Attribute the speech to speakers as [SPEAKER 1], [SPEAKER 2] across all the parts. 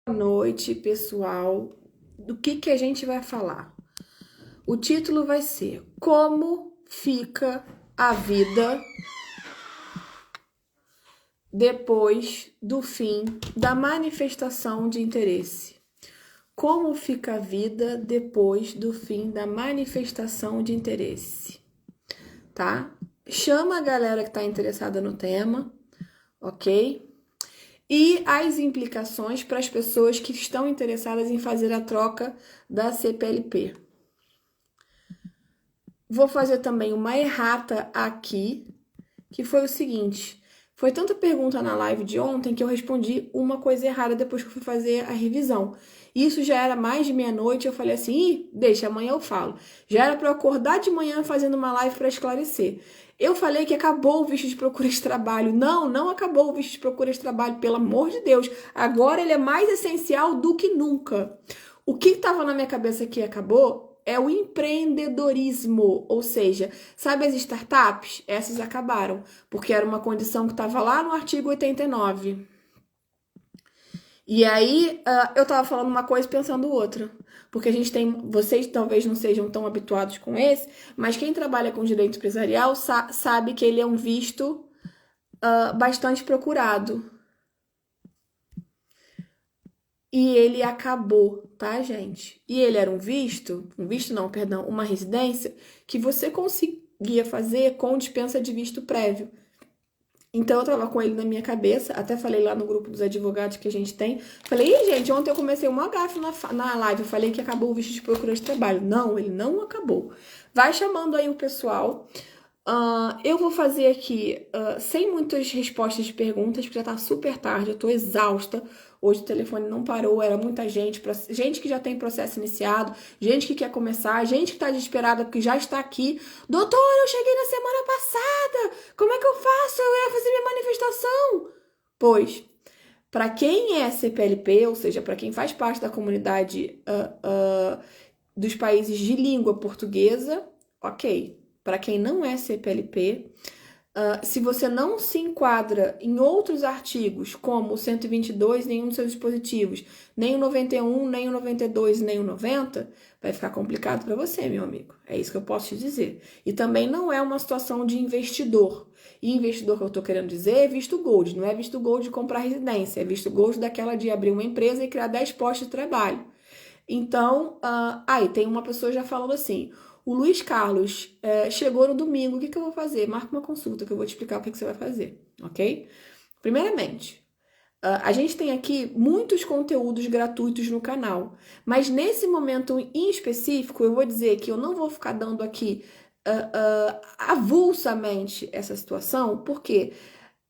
[SPEAKER 1] Boa noite, pessoal. Do que a gente vai falar? O título vai ser Como fica a vida depois do fim da manifestação de interesse? Como fica a vida depois do fim da manifestação de interesse? Tá? Chama a galera que está interessada no tema, ok? E as implicações para as pessoas que estão interessadas em fazer a troca da CPLP. Vou fazer também uma errata aqui, que foi o seguinte: foi tanta pergunta na live de ontem que eu respondi uma coisa errada depois que eu fui fazer a revisão. Isso já era mais de meia-noite, eu falei assim, deixa, amanhã eu falo. Já era para eu acordar de manhã fazendo uma live para esclarecer. Eu falei que acabou o visto de procura de trabalho. Não acabou o visto de procura de trabalho, pelo amor de Deus. Agora ele é mais essencial do que nunca. O que estava na minha cabeça que acabou é o empreendedorismo, ou seja, sabe as startups? Essas acabaram, porque era uma condição que estava lá no artigo 89. E aí, eu estava falando uma coisa e pensando outra. Porque a gente tem, vocês talvez não sejam tão habituados com esse, mas quem trabalha com direito empresarial sabe que ele é um visto bastante procurado. E ele acabou, tá, gente? E ele era um visto não, perdão, uma residência que você conseguia fazer com dispensa de visto prévio. Então eu tava com ele na minha cabeça, até falei lá no grupo dos advogados que a gente tem. Falei, gente, ontem eu comecei uma gafe na live, eu falei que acabou o visto de procura de trabalho. Não, ele não acabou. Vai chamando aí o pessoal. Eu vou fazer aqui sem muitas respostas de perguntas, porque já tá super tarde, eu tô exausta. Hoje o telefone não parou, era muita gente, gente que já tem processo iniciado, gente que quer começar, gente que tá desesperada porque já está aqui. Doutor, eu cheguei na semana passada, como é que eu faço? Eu ia fazer minha manifestação. Pois, para quem é CPLP, ou seja, para quem faz parte da comunidade dos países de língua portuguesa, ok. Para quem não é CPLP, se você não se enquadra em outros artigos, como o 122, nenhum dos seus dispositivos, nem o 91, nem o 92, nem o 90, vai ficar complicado para você, meu amigo. É isso que eu posso te dizer. E também não é uma situação de investidor. E investidor que eu estou querendo dizer é visto gold. Não é visto gold de comprar residência, é visto gold daquela de abrir uma empresa e criar 10 postos de trabalho. Então, aí tem uma pessoa já falando assim, o Luiz Carlos chegou no domingo, o que eu vou fazer? Marca uma consulta que eu vou te explicar o que você vai fazer, ok? Primeiramente, a gente tem aqui muitos conteúdos gratuitos no canal, mas nesse momento em específico, eu vou dizer que eu não vou ficar dando aqui avulsamente essa situação, porque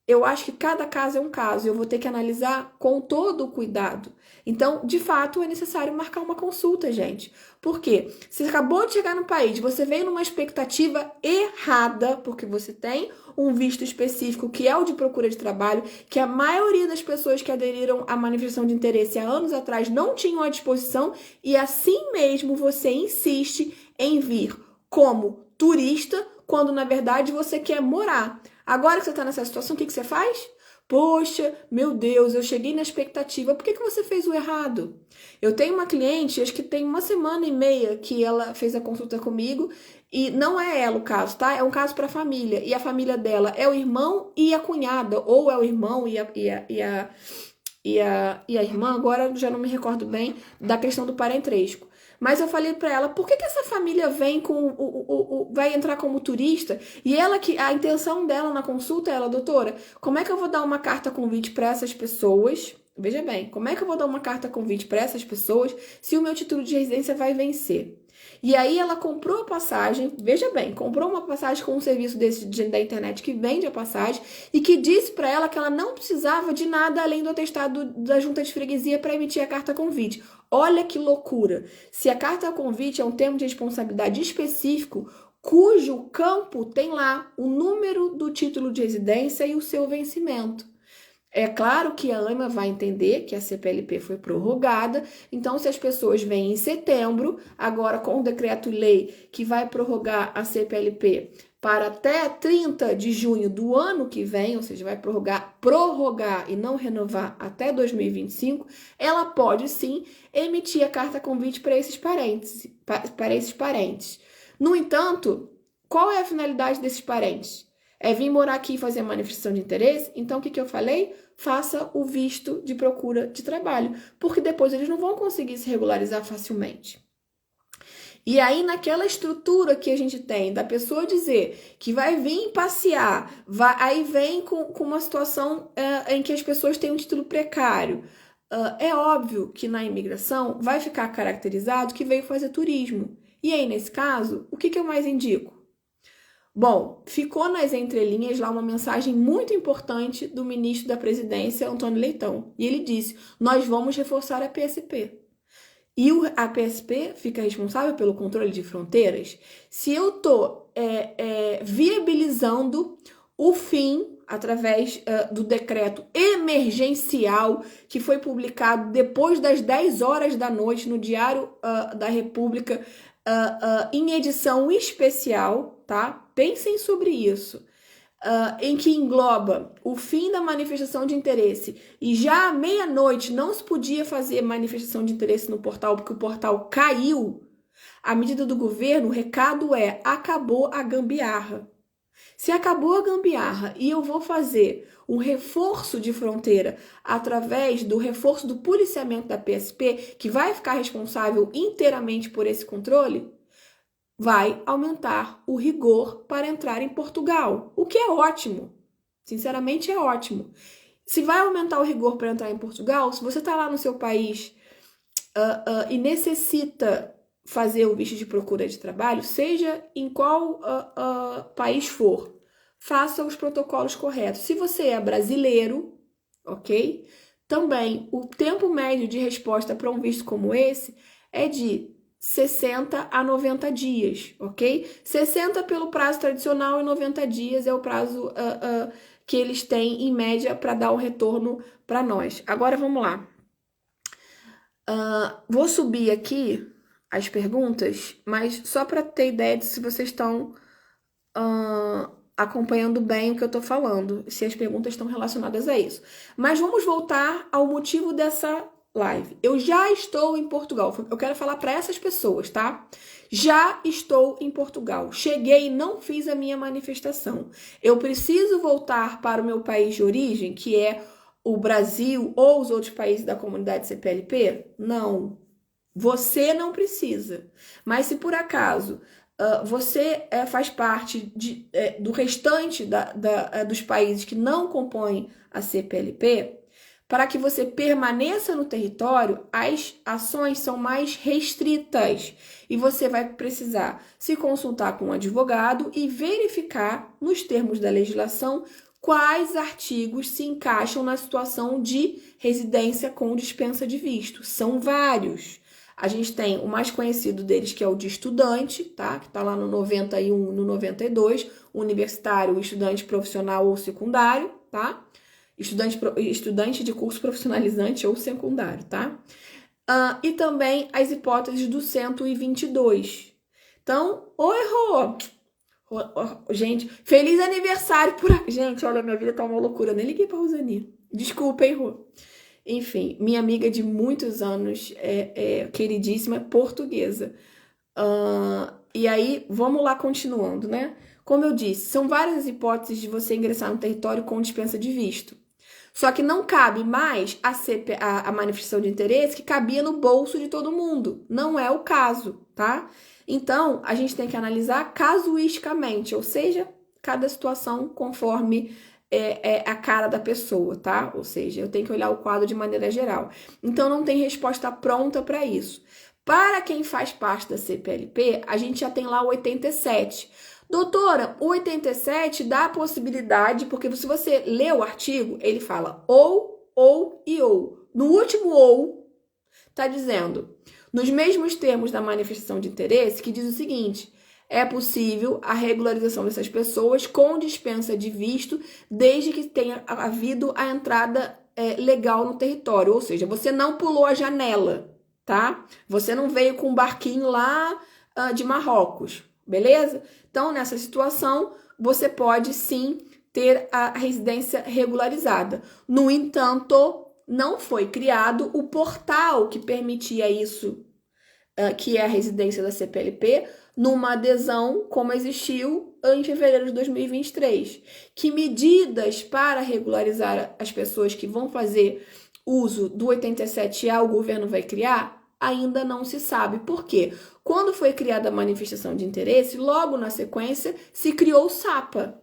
[SPEAKER 1] eu acho que cada caso é um caso, eu vou ter que analisar com todo o cuidado. Então, de fato, é necessário marcar uma consulta, gente. Por quê? Você acabou de chegar no país, você veio numa expectativa errada, porque você tem um visto específico, que é o de procura de trabalho, que a maioria das pessoas que aderiram à manifestação de interesse há anos atrás não tinham à disposição, e assim mesmo você insiste em vir como turista, quando na verdade você quer morar. Agora que você está nessa situação, o que você faz? Poxa, meu Deus, eu cheguei na expectativa. Por que você fez o errado? Eu tenho uma cliente, acho que tem uma semana e meia que ela fez a consulta comigo e não é ela o caso, tá? É um caso para a família. E a família dela é o irmão e a cunhada, ou é o irmão e a irmã, agora já não me recordo bem da questão do parentesco. Mas eu falei para ela, por que essa família vem vai entrar como turista? E ela que a intenção dela na consulta é ela, doutora, como é que eu vou dar uma carta convite para essas pessoas? Veja bem, como é que eu vou dar uma carta convite para essas pessoas se o meu título de residência vai vencer? E aí ela comprou a passagem, veja bem, comprou uma passagem com um serviço desse da internet que vende a passagem e que disse para ela que ela não precisava de nada além do atestado da junta de freguesia para emitir a carta convite. Olha que loucura! Se a carta convite é um termo de responsabilidade específico, cujo campo tem lá o número do título de residência e o seu vencimento. É claro que a AMA vai entender que a CPLP foi prorrogada, então se as pessoas vêm em setembro, agora com o decreto-lei que vai prorrogar a CPLP para até 30 de junho do ano que vem, ou seja, vai prorrogar e não renovar até 2025, ela pode sim emitir a carta convite para esses parentes. No entanto, qual é a finalidade desses parentes? É vir morar aqui e fazer manifestação de interesse? Então, o que eu falei? Faça o visto de procura de trabalho, porque depois eles não vão conseguir se regularizar facilmente. E aí, naquela estrutura que a gente tem, da pessoa dizer que vai vir passear, aí vem com uma situação em que as pessoas têm um título precário. É óbvio que na imigração vai ficar caracterizado que veio fazer turismo. E aí, nesse caso, o que eu mais indico? Bom, ficou nas entrelinhas lá uma mensagem muito importante do ministro da Presidência, Antônio Leitão. E ele disse: nós vamos reforçar a PSP. E a PSP fica responsável pelo controle de fronteiras. Se eu estou viabilizando o fim, através do decreto emergencial que foi publicado depois das 10 horas da noite no Diário da República, em edição especial, tá? Pensem sobre isso. Em que engloba o fim da manifestação de interesse e já à meia-noite não se podia fazer manifestação de interesse no portal porque o portal caiu, a medida do governo, o recado é: acabou a gambiarra. Se acabou a gambiarra e eu vou fazer um reforço de fronteira através do reforço do policiamento da PSP, que vai ficar responsável inteiramente por esse controle, vai aumentar o rigor para entrar em Portugal, o que é ótimo. Sinceramente, é ótimo. Se vai aumentar o rigor para entrar em Portugal, se você está lá no seu país e necessita fazer o visto de procura de trabalho, seja em qual país for, faça os protocolos corretos. Se você é brasileiro, ok? Também o tempo médio de resposta para um visto como esse é de 60 a 90 dias, ok? 60 pelo prazo tradicional e 90 dias é o prazo que eles têm, em média, para dar o retorno para nós. Agora, vamos lá. Vou subir aqui as perguntas, mas só para ter ideia de se vocês estão acompanhando bem o que eu estou falando, se as perguntas estão relacionadas a isso. Mas vamos voltar ao motivo dessa live. Eu já estou em Portugal. Eu quero falar para essas pessoas, tá? Já estou em Portugal. Cheguei e não fiz a minha manifestação. Eu preciso voltar para o meu país de origem, que é o Brasil ou os outros países da comunidade CPLP? Não. Você não precisa. Mas se por acaso você faz parte do restante dos países que não compõem a CPLP, para que você permaneça no território, as ações são mais restritas e você vai precisar se consultar com um advogado e verificar, nos termos da legislação, quais artigos se encaixam na situação de residência com dispensa de visto. São vários. A gente tem o mais conhecido deles, que é o de estudante, tá? Que está lá no 91, no 92, universitário, estudante profissional ou secundário, tá? Estudante de curso profissionalizante ou secundário, tá? E também as hipóteses do 122. Então, errou. Gente, feliz aniversário por aqui. Gente, olha, minha vida tá uma loucura. Eu nem liguei pra Rosani. Desculpa, errou. Enfim, minha amiga de muitos anos, queridíssima, portuguesa. E aí, vamos lá continuando, né? Como eu disse, são várias hipóteses de você ingressar no território com dispensa de visto. Só que não cabe mais a manifestação de interesse que cabia no bolso de todo mundo. Não é o caso, tá? Então, a gente tem que analisar casuisticamente, ou seja, cada situação conforme a cara da pessoa, tá? Ou seja, eu tenho que olhar o quadro de maneira geral. Então, não tem resposta pronta para isso. Para quem faz parte da CPLP, a gente já tem lá o 87. Doutora, o 87 dá a possibilidade, porque se você lê o artigo, ele fala ou e ou. No último ou, está dizendo, nos mesmos termos da manifestação de interesse, que diz o seguinte: é possível a regularização dessas pessoas com dispensa de visto, desde que tenha havido a entrada legal no território. Ou seja, você não pulou a janela, tá? Você não veio com um barquinho lá de Marrocos. beleza? Então, nessa situação, você pode sim ter a residência regularizada. No entanto, não foi criado o portal que permitia isso, que é a residência da CPLP, numa adesão como existiu em fevereiro de 2023. Que medidas para regularizar as pessoas que vão fazer uso do 87A o governo vai criar? Ainda não se sabe. Por quê? Quando foi criada a manifestação de interesse, logo na sequência se criou o SAPA.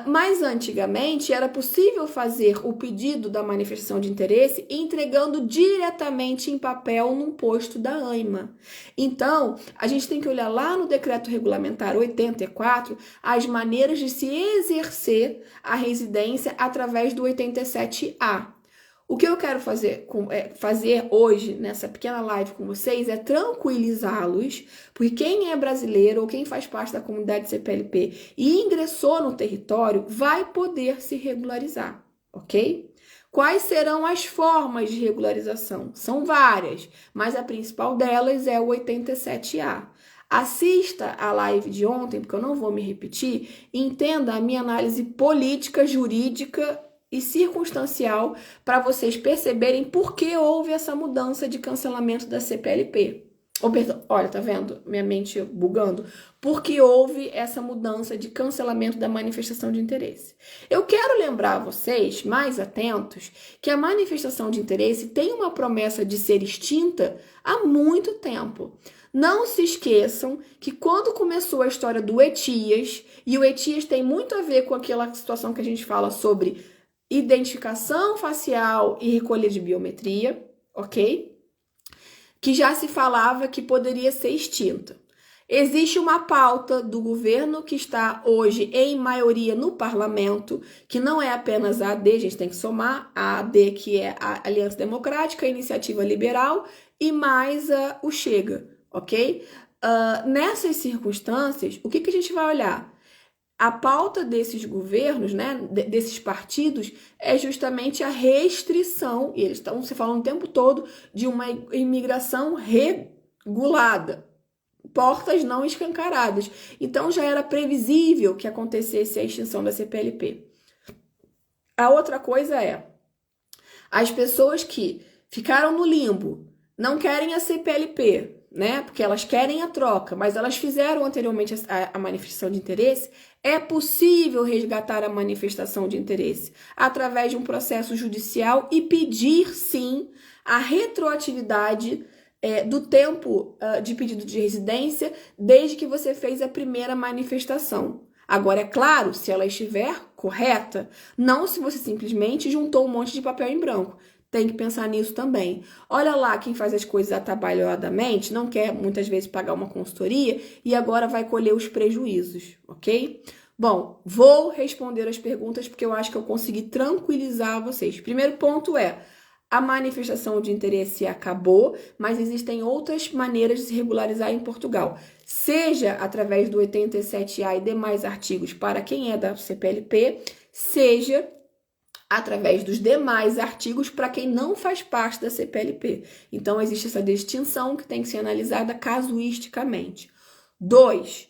[SPEAKER 1] Mas antigamente era possível fazer o pedido da manifestação de interesse entregando diretamente em papel num posto da ANMA. Então, a gente tem que olhar lá no Decreto Regulamentar 84 as maneiras de se exercer a residência através do 87A. O que eu quero fazer hoje, nessa pequena live com vocês, é tranquilizá-los, porque quem é brasileiro ou quem faz parte da comunidade CPLP e ingressou no território vai poder se regularizar, ok? Quais serão as formas de regularização? São várias, mas a principal delas é o 87A. Assista a live de ontem, porque eu não vou me repetir, e entenda a minha análise política, jurídica e circunstancial para vocês perceberem por que houve essa mudança de cancelamento da CPLP. Olha, tá vendo? Minha mente bugando. Por que houve essa mudança de cancelamento da manifestação de interesse? Eu quero lembrar vocês, mais atentos, que a manifestação de interesse tem uma promessa de ser extinta há muito tempo. Não se esqueçam que quando começou a história do ETIAS, e o ETIAS tem muito a ver com aquela situação que a gente fala sobre identificação facial e recolha de biometria, ok? Que já se falava que poderia ser extinta. Existe uma pauta do governo que está hoje em maioria no parlamento, que não é apenas a AD, a gente tem que somar a AD, que é a Aliança Democrática, a Iniciativa Liberal, e mais o Chega, ok? Nessas circunstâncias, o que a gente vai olhar? A pauta desses governos, né, desses partidos, é justamente a restrição, e eles estão se falando o tempo todo de uma imigração regulada, portas não escancaradas. Então já era previsível que acontecesse a extinção da CPLP. A outra coisa é, as pessoas que ficaram no limbo, não querem a CPLP, né? Porque elas querem a troca, mas elas fizeram anteriormente a manifestação de interesse. É possível resgatar a manifestação de interesse através de um processo judicial e pedir, sim, a retroatividade do tempo de pedido de residência desde que você fez a primeira manifestação. Agora, é claro, se ela estiver correta, não se você simplesmente juntou um monte de papel em branco. Tem que pensar nisso também. Olha lá quem faz as coisas atabalhadamente, não quer muitas vezes pagar uma consultoria e agora vai colher os prejuízos, ok? Bom, vou responder as perguntas porque eu acho que eu consegui tranquilizar vocês. Primeiro ponto é, a manifestação de interesse acabou, mas existem outras maneiras de se regularizar em Portugal. Seja através do 87A e demais artigos para quem é da CPLP, seja através dos demais artigos para quem não faz parte da CPLP. Então, existe essa distinção que tem que ser analisada casuisticamente. 2.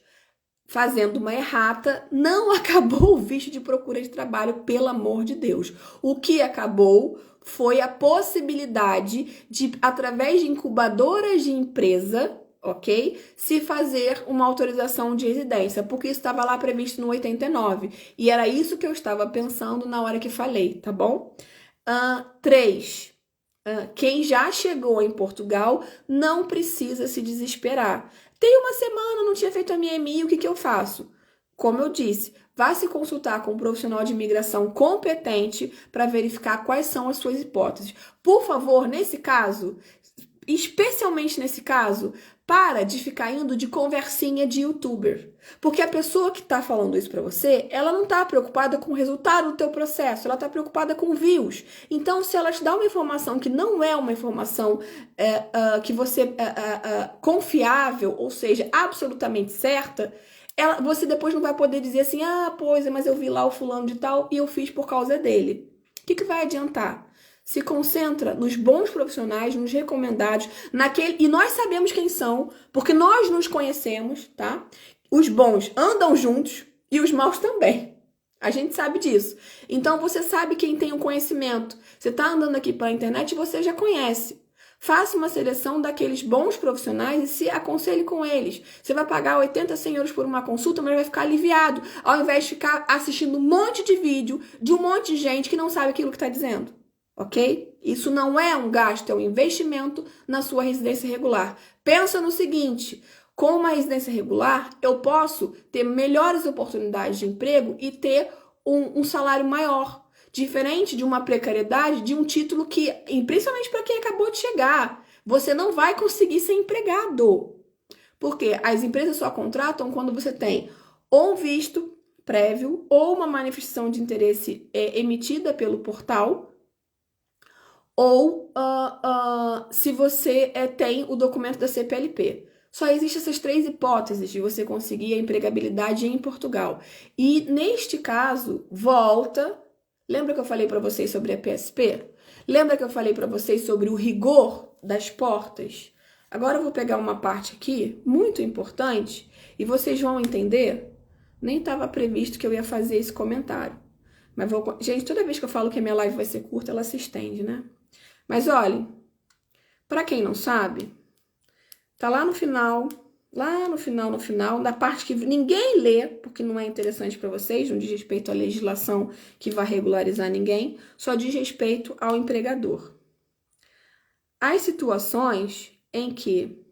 [SPEAKER 1] Fazendo uma errata, não acabou o visto de procura de trabalho, pelo amor de Deus. O que acabou foi a possibilidade de, através de incubadoras de empresa, ok? Se fazer uma autorização de residência, porque isso estava lá previsto no 89. E era isso que eu estava pensando na hora que falei, tá bom? 3. Quem já chegou em Portugal não precisa se desesperar. Tem uma semana, não tinha feito a minha EMI, o que eu faço? Como eu disse, vá se consultar com um profissional de imigração competente para verificar quais são as suas hipóteses. Por favor, nesse caso, especialmente nesse caso, para de ficar indo de conversinha de youtuber. Porque a pessoa que está falando isso para você, ela não está preocupada com o resultado do teu processo, ela está preocupada com views. Então, se ela te dá uma informação que não é uma informação que você confiável, ou seja, absolutamente certa, você depois não vai poder dizer assim, pois é, mas eu vi lá o fulano de tal e eu fiz por causa dele. O que vai adiantar? Se concentra nos bons profissionais, nos recomendados, e nós sabemos quem são, porque nós nos conhecemos, tá? Os bons andam juntos e os maus também. A gente sabe disso. Então, você sabe quem tem o conhecimento. Você está andando aqui pela internet e você já conhece. Faça uma seleção daqueles bons profissionais e se aconselhe com eles. Você vai pagar 80, 100 euros por uma consulta, mas vai ficar aliviado, ao invés de ficar assistindo um monte de vídeo de um monte de gente que não sabe aquilo que está dizendo. Ok? Isso não é um gasto, é um investimento na sua residência regular. Pensa no seguinte: com uma residência regular, eu posso ter melhores oportunidades de emprego e ter um salário maior. Diferente de uma precariedade, de um título que, principalmente para quem acabou de chegar, você não vai conseguir ser empregado. Porque as empresas só contratam quando você tem ou um visto prévio ou uma manifestação de interesse emitida pelo portal, ou se você tem o documento da CPLP. Só existem essas 3 hipóteses de você conseguir a empregabilidade em Portugal. E, neste caso, volta... Lembra que eu falei para vocês sobre a PSP? Lembra que eu falei para vocês sobre o rigor das portas? Agora eu vou pegar uma parte aqui, muito importante, e vocês vão entender. Nem estava previsto que eu ia fazer esse comentário. Mas gente, toda vez que eu falo que a minha live vai ser curta, ela se estende, né? Mas olha, para quem não sabe, tá lá no final, na parte que ninguém lê, porque não é interessante para vocês, não diz respeito à legislação que vai regularizar ninguém, só diz respeito ao empregador. As situações em que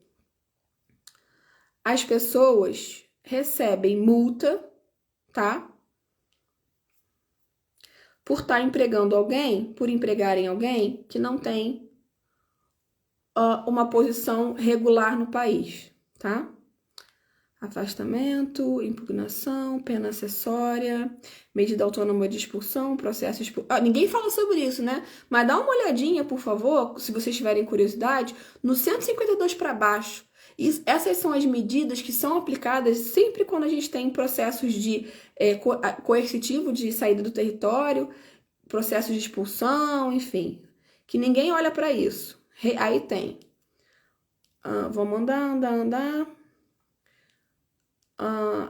[SPEAKER 1] as pessoas recebem multa, tá? Por estar empregando alguém, por empregarem alguém que não tem uma posição regular no país, tá? Afastamento, impugnação, pena acessória, medida autônoma de expulsão, processo de expulsão. Ninguém fala sobre isso, né? Mas dá uma olhadinha, por favor, se vocês tiverem curiosidade, no 152 para baixo. Essas são as medidas que são aplicadas sempre quando a gente tem processos de coercitivo de saída do território, processos de expulsão, enfim. Que ninguém olha para isso. Aí tem. Vamos andar.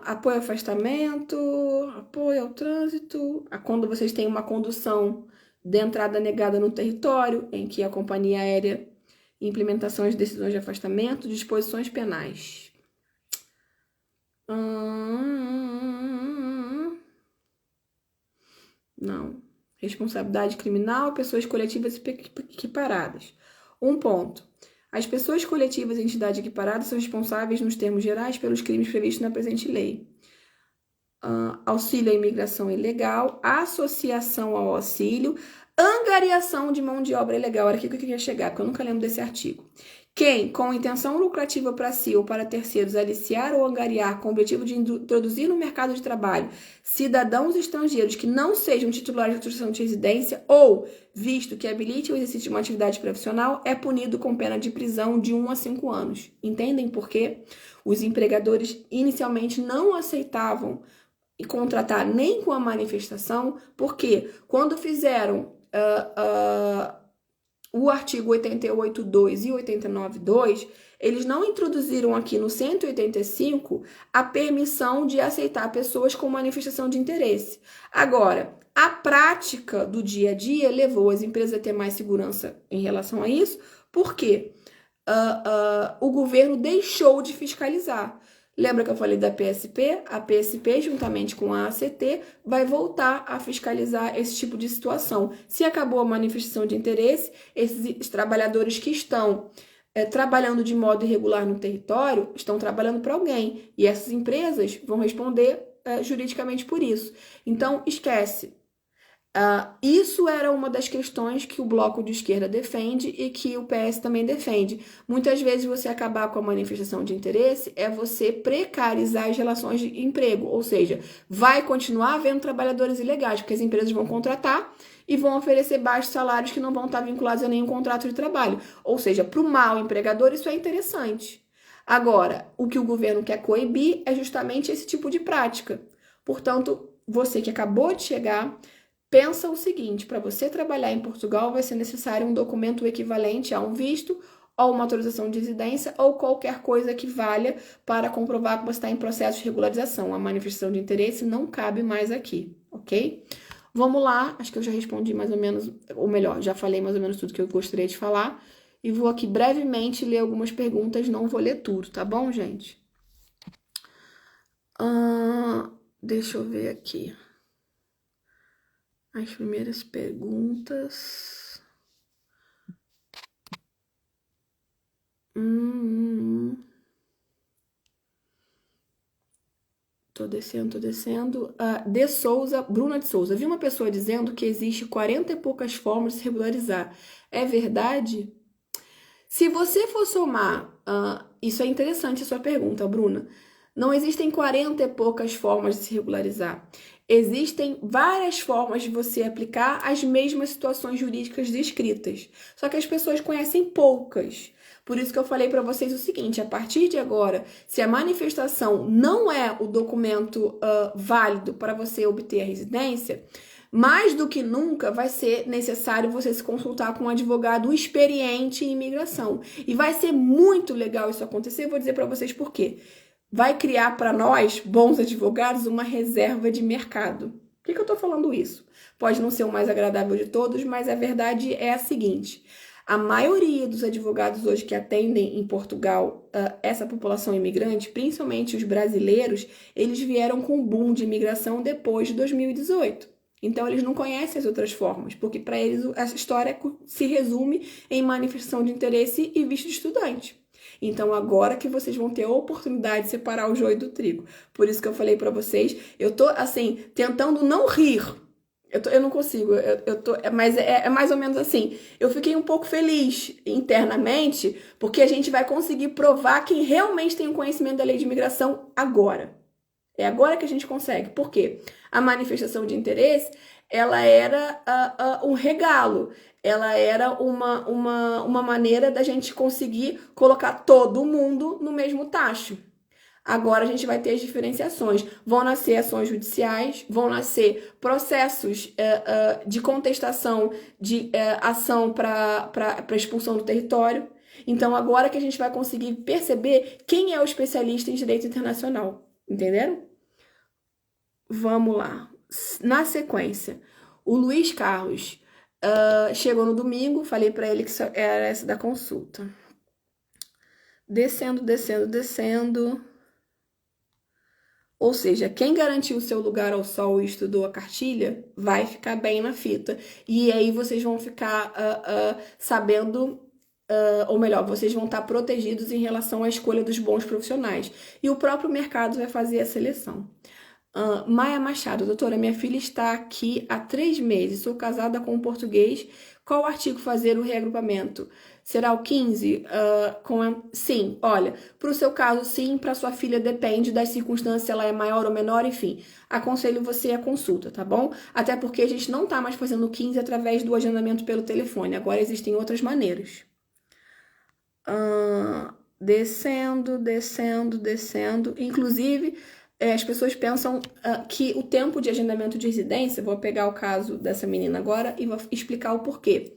[SPEAKER 1] Apoio ao afastamento, apoio ao trânsito. Quando vocês têm uma condução de entrada negada no território, em que a companhia aérea implementação de decisões de afastamento, disposições penais. Não. Responsabilidade criminal, pessoas coletivas equiparadas. Um ponto. As pessoas coletivas e entidades equiparadas são responsáveis, nos termos gerais, pelos crimes previstos na presente lei. Auxílio à imigração ilegal, associação ao auxílio, angariação de mão de obra ilegal. Era aqui que eu queria chegar, porque eu nunca lembro desse artigo. Quem, com intenção lucrativa para si ou para terceiros, aliciar ou angariar com o objetivo de introduzir no mercado de trabalho cidadãos estrangeiros que não sejam titulares de autorização de residência ou visto que habilite o exercício de uma atividade profissional, é punido com pena de prisão de 1 a 5 anos. Entendem por quê? Os empregadores inicialmente não aceitavam contratar nem com a manifestação, porque quando fizeram o artigo 88.2 e 89.2, eles não introduziram aqui no 185 a permissão de aceitar pessoas com manifestação de interesse. Agora, a prática do dia a dia levou as empresas a ter mais segurança em relação a isso, porque o governo deixou de fiscalizar. Lembra que eu falei da PSP? A PSP, juntamente com a ACT, vai voltar a fiscalizar esse tipo de situação. Se acabou a manifestação de interesse, esses trabalhadores que estão trabalhando de modo irregular no território, estão trabalhando para alguém. E essas empresas vão responder juridicamente por isso. Então, esquece. Isso era uma das questões que o bloco de esquerda defende e que o PS também defende. Muitas vezes você acabar com a manifestação de interesse é você precarizar as relações de emprego, ou seja, vai continuar havendo trabalhadores ilegais, porque as empresas vão contratar e vão oferecer baixos salários que não vão estar vinculados a nenhum contrato de trabalho. Ou seja, para o mau empregador isso é interessante. Agora, o que o governo quer coibir é justamente esse tipo de prática. Portanto, você que acabou de chegar, Pensa o seguinte, para você trabalhar em Portugal vai ser necessário um documento equivalente a um visto ou uma autorização de residência ou qualquer coisa que valha para comprovar que você está em processo de regularização. A manifestação de interesse não cabe mais aqui, ok? Vamos lá, acho que eu já respondi mais ou menos, ou melhor, já falei mais ou menos tudo que eu gostaria de falar. E vou aqui brevemente ler algumas perguntas, não vou ler tudo, tá bom, gente? Deixa eu ver aqui. As primeiras perguntas. Tô descendo. De Souza, Bruna de Souza. Vi uma pessoa dizendo que existe 40 e poucas formas de se regularizar. É verdade? Se você for somar, isso é interessante a sua pergunta, Bruna. Não existem 40 e poucas formas de se regularizar. Existem várias formas de você aplicar as mesmas situações jurídicas descritas. Só que as pessoas conhecem poucas. Por isso que eu falei para vocês o seguinte, a partir de agora, se a manifestação não é o documento válido para você obter a residência, mais do que nunca vai ser necessário você se consultar com um advogado experiente em imigração. E vai ser muito legal isso acontecer, eu vou dizer para vocês por quê. Vai criar para nós, bons advogados, uma reserva de mercado. Por que eu estou falando isso? Pode não ser o mais agradável de todos, mas a verdade é a seguinte. A maioria dos advogados hoje que atendem em Portugal essa população imigrante, principalmente os brasileiros, eles vieram com o boom de imigração depois de 2018. Então, eles não conhecem as outras formas, porque para eles essa história se resume em manifestação de interesse e visto de estudante. Então, agora que vocês vão ter a oportunidade de separar o joio do trigo. Por isso que eu falei para vocês, eu tô, assim, tentando não rir. Eu não consigo, mas é mais ou menos assim. Eu fiquei um pouco feliz internamente, porque a gente vai conseguir provar quem realmente tem o conhecimento da lei de imigração agora. É agora que a gente consegue. Por quê? A manifestação de interesse, ela era um regalo. Ela era uma maneira da gente conseguir colocar todo mundo no mesmo tacho. Agora a gente vai ter as diferenciações. Vão nascer ações judiciais, vão nascer processos de contestação de ação para expulsão do território. Então, agora que a gente vai conseguir perceber quem é o especialista em direito internacional. Entenderam? Vamos lá. Na sequência, o Luiz Carlos chegou no domingo, falei para ele que era essa da consulta. Descendo. Ou seja, quem garantiu o seu lugar ao sol e estudou a cartilha, vai ficar bem na fita. E aí vocês vão ficar sabendo, ou melhor, vocês vão estar protegidos em relação à escolha dos bons profissionais. E o próprio mercado vai fazer a seleção. Maia Machado, doutora, minha filha está aqui há 3 meses, sou casada com um português, qual artigo fazer o reagrupamento? Será o 15? Sim, olha, para o seu caso sim, para sua filha depende das circunstâncias, se ela é maior ou menor, enfim, aconselho você a consulta, tá bom? Até porque a gente não tá mais fazendo o 15 através do agendamento pelo telefone, agora existem outras maneiras. Descendo, inclusive... as pessoas pensam que o tempo de agendamento de residência, vou pegar o caso dessa menina agora e vou explicar o porquê.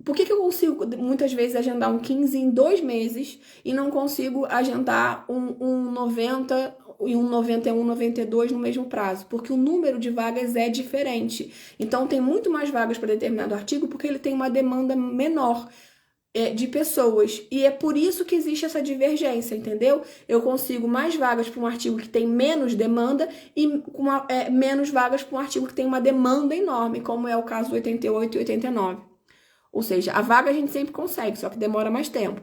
[SPEAKER 1] Por que eu consigo, muitas vezes, agendar um 15 em 2 meses e não consigo agendar um 90 e um 91, 92 no mesmo prazo? Porque o número de vagas é diferente. Então, tem muito mais vagas para determinado artigo porque ele tem uma demanda menor de pessoas, e é por isso que existe essa divergência, entendeu? Eu consigo mais vagas para um artigo que tem menos demanda e menos vagas para um artigo que tem uma demanda enorme, como é o caso do 88 e 89. Ou seja, a vaga a gente sempre consegue, só que demora mais tempo.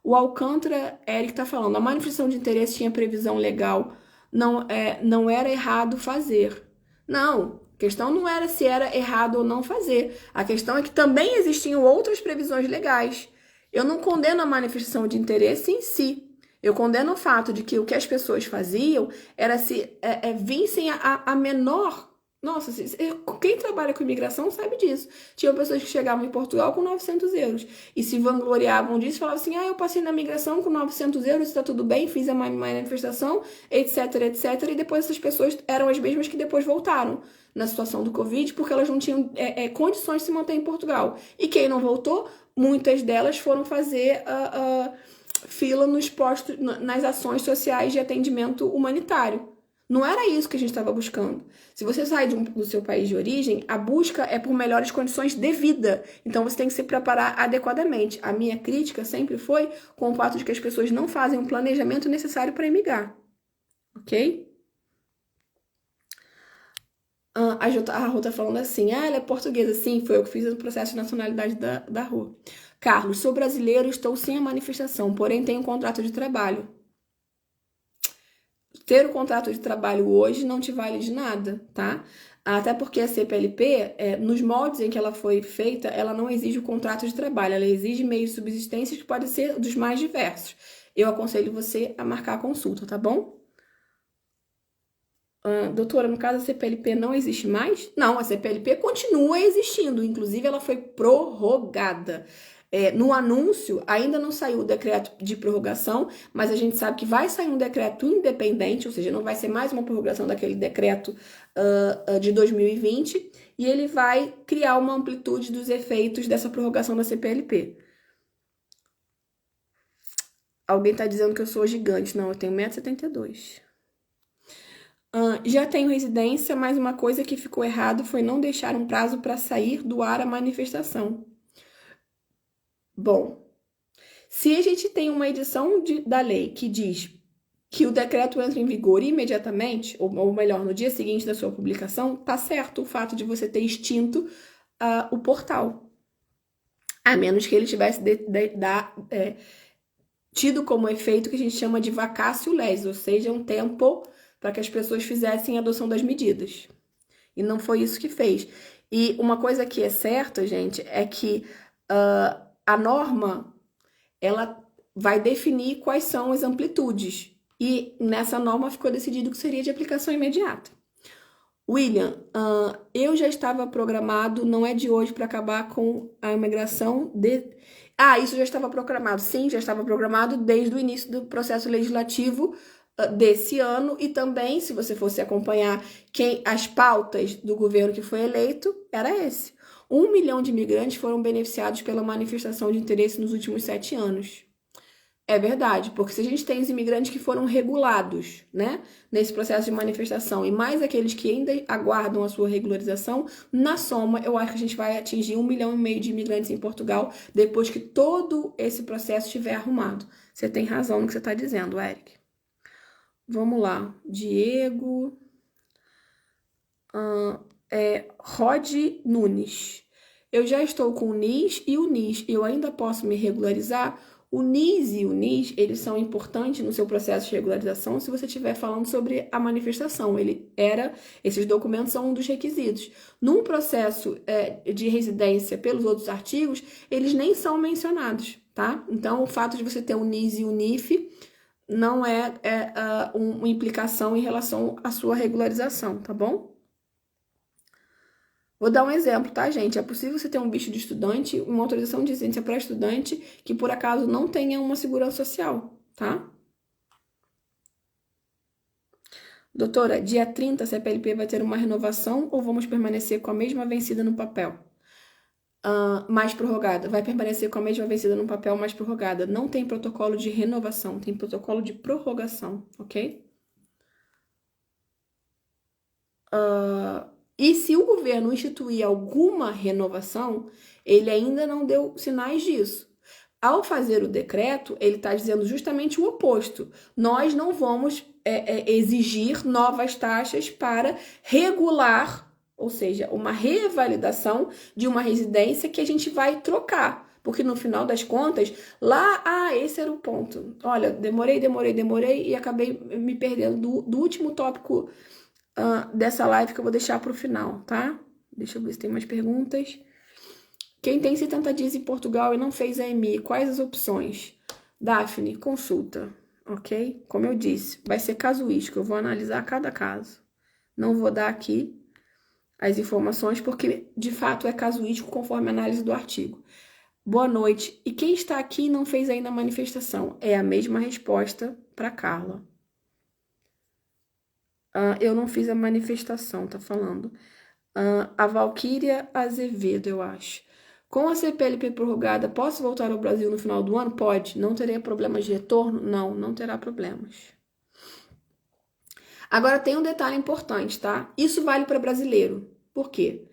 [SPEAKER 1] O Alcântara, Eric está falando, a manifestação de interesse tinha previsão legal, não era errado fazer. Não, a questão não era se era errado ou não fazer. A questão é que também existiam outras previsões legais. Eu não condeno a manifestação de interesse em si. Eu condeno o fato de que o que as pessoas faziam era se vissem a menor Nossa, quem trabalha com imigração sabe disso. Tinha pessoas que chegavam em Portugal com 900 euros e se vangloriavam disso, falavam assim, eu passei na imigração com 900 euros, está tudo bem, fiz a manifestação, etc, etc. E depois essas pessoas eram as mesmas que depois voltaram na situação do Covid, porque elas não tinham condições de se manter em Portugal. E quem não voltou, muitas delas foram fazer fila nos postos, nas ações sociais de atendimento humanitário. Não era isso que a gente estava buscando. Se você sai do seu país de origem, a busca é por melhores condições de vida. Então você tem que se preparar adequadamente. A minha crítica sempre foi com o fato de que as pessoas não fazem o planejamento necessário para emigrar. Ok? A Rô tá falando assim, ela é portuguesa. Sim, foi eu que fiz o processo de nacionalidade da Rô. Carlos, sou brasileiro, estou sem a manifestação, porém tenho um contrato de trabalho. Ter o contrato de trabalho hoje não te vale de nada, tá? Até porque a CPLP, nos moldes em que ela foi feita, ela não exige o contrato de trabalho, ela exige meios de subsistência que podem ser dos mais diversos. Eu aconselho você a marcar a consulta, tá bom? Doutora, no caso a CPLP não existe mais? Não, a CPLP continua existindo, inclusive ela foi prorrogada. No anúncio, ainda não saiu o decreto de prorrogação, mas a gente sabe que vai sair um decreto independente, ou seja, não vai ser mais uma prorrogação daquele decreto de 2020, e ele vai criar uma amplitude dos efeitos dessa prorrogação da CPLP. Alguém está dizendo que eu sou gigante. Não, eu tenho 1,72 m. Já tenho residência, mas uma coisa que ficou errado foi não deixar um prazo para sair do ar a manifestação. Bom, se a gente tem uma edição da lei que diz que o decreto entra em vigor imediatamente, ou melhor, no dia seguinte da sua publicação, tá certo o fato de você ter extinto o portal. A menos que ele tivesse tido como efeito que a gente chama de vacatio legis, ou seja, um tempo para que as pessoas fizessem a adoção das medidas. E não foi isso que fez. E uma coisa que é certa, gente, é que a norma, ela vai definir quais são as amplitudes. E nessa norma ficou decidido que seria de aplicação imediata. William, eu já estava programado, não é de hoje, para acabar com a imigração de... isso já estava programado. Sim, já estava programado desde o início do processo legislativo desse ano, e também, se você fosse acompanhar as pautas do governo que foi eleito, era esse. 1 milhão de imigrantes foram beneficiados pela manifestação de interesse nos últimos 7 anos. É verdade, porque se a gente tem os imigrantes que foram regulados, né, nesse processo de manifestação, e mais aqueles que ainda aguardam a sua regularização, na soma, eu acho que a gente vai atingir 1,5 milhão de imigrantes em Portugal depois que todo esse processo estiver arrumado. Você tem razão no que você está dizendo, Eric. Vamos lá. Diego. Rod Nunes. Eu já estou com o NIS e o NIS. Eu ainda posso me regularizar? O NIS e o NIS, eles são importantes no seu processo de regularização se você estiver falando sobre a manifestação. Esses documentos são um dos requisitos. Num processo de residência pelos outros artigos, eles nem são mencionados, tá? Então, o fato de você ter o NIS e o NIF não é uma implicação em relação à sua regularização, tá bom? Vou dar um exemplo, tá, gente? É possível você ter um visto de estudante, uma autorização de residência para estudante, que por acaso não tenha uma segurança social, tá? Doutora, dia 30 a CPLP vai ter uma renovação ou vamos permanecer com a mesma vencida no papel? Mais prorrogada. Vai permanecer com a mesma vencida no papel, mais prorrogada. Não tem protocolo de renovação, tem protocolo de prorrogação, ok? E se o governo instituir alguma renovação, ele ainda não deu sinais disso. Ao fazer o decreto, ele está dizendo justamente o oposto. Nós não vamos exigir novas taxas para regular, ou seja, uma revalidação de uma residência que a gente vai trocar. Porque no final das contas, esse era o ponto. Olha, demorei e acabei me perdendo do último tópico dessa live que eu vou deixar para o final, tá? Deixa eu ver se tem mais perguntas. Quem tem 70 dias em Portugal e não fez a EMI, quais as opções? Daphne, consulta, ok? Como eu disse, vai ser casuístico, eu vou analisar cada caso. Não vou dar aqui as informações, porque de fato é casuístico conforme a análise do artigo. Boa noite. E quem está aqui e não fez ainda a manifestação? É a mesma resposta para Carla. Eu não fiz a manifestação, tá falando. A Valquíria Azevedo, eu acho. Com a CPLP prorrogada, posso voltar ao Brasil no final do ano? Pode. Não terei problemas de retorno? Não, não terá problemas. Agora tem um detalhe importante, tá? Isso vale para brasileiro. Por quê?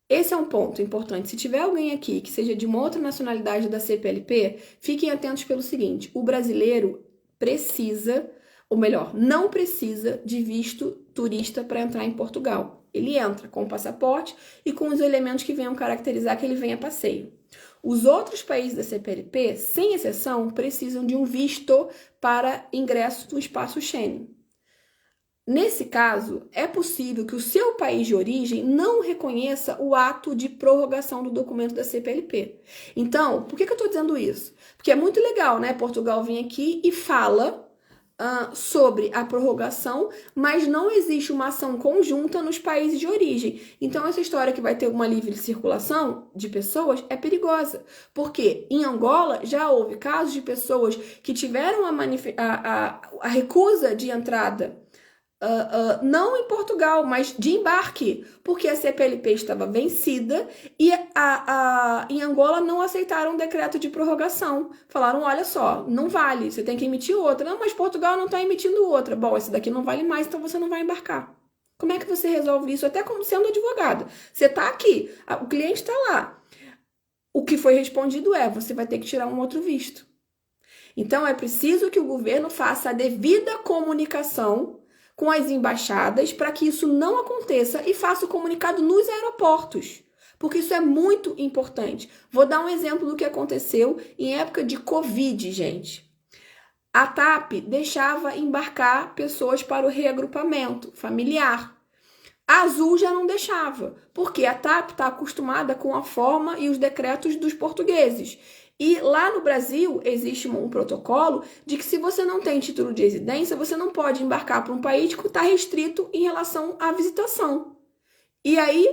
[SPEAKER 1] Esse é um ponto importante. Se tiver alguém aqui que seja de uma outra nacionalidade da CPLP, fiquem atentos pelo seguinte: o brasileiro precisa, ou melhor, não precisa de visto turista para entrar em Portugal. Ele entra com o passaporte e com os elementos que venham caracterizar que ele venha a passeio. Os outros países da CPLP, sem exceção, precisam de um visto para ingresso no espaço Schengen. Nesse caso, é possível que o seu país de origem não reconheça o ato de prorrogação do documento da CPLP. Então, por que eu estou dizendo isso? Porque é muito legal, né? Portugal vem aqui e fala sobre a prorrogação, mas não existe uma ação conjunta nos países de origem. Então, essa história que vai ter uma livre circulação de pessoas é perigosa, porque em Angola já houve casos de pessoas que tiveram a recusa de entrada, não em Portugal, mas de embarque, porque a CPLP estava vencida e em Angola não aceitaram o decreto de prorrogação. Falaram, olha só, não vale, você tem que emitir outra. Não, mas Portugal não está emitindo outra. Bom, esse daqui não vale mais, então você não vai embarcar. Como é que você resolve isso? Até como sendo advogado. Você está aqui, o cliente está lá. O que foi respondido é, você vai ter que tirar um outro visto. Então, é preciso que o governo faça a devida comunicação com as embaixadas para que isso não aconteça e faça o comunicado nos aeroportos, porque isso é muito importante. Vou dar um exemplo do que aconteceu em época de Covid, gente. A TAP deixava embarcar pessoas para o reagrupamento familiar. A Azul já não deixava, porque a TAP está acostumada com a forma e os decretos dos portugueses. E lá no Brasil existe um protocolo de que se você não tem título de residência, você não pode embarcar para um país que está restrito em relação à visitação. E aí,